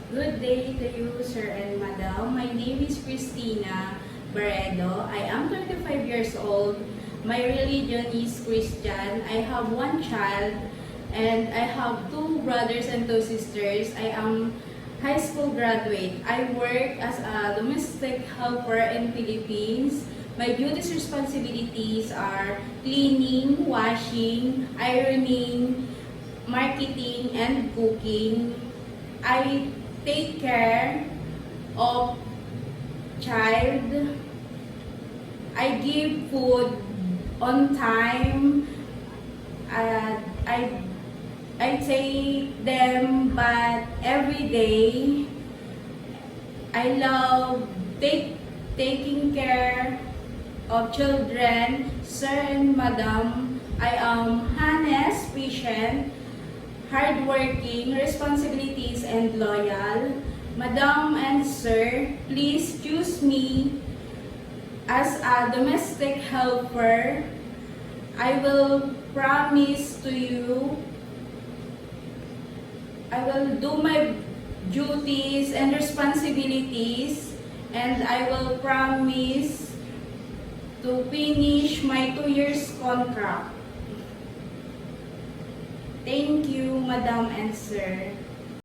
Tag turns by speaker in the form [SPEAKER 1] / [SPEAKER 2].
[SPEAKER 1] Good day to you, sir and madam. My name is Christina Barredo. I am 35 years old. My religion is Christian. I have one child and I have two brothers and two sisters. I am high school graduate. I work as a domestic helper in Philippines. My duties responsibilities are cleaning, washing, ironing, marketing, and cooking. I take care of child. I give food on time. I take them bath every day. I love taking care of children. Sir and madam, I am honest, patient, hardworking, responsibilities, and loyal. Madam and sir, please choose me as a domestic helper. I will promise to you, I will do my duties and responsibilities, and I will promise to finish my 2 years contract. Thank you, madam and sir.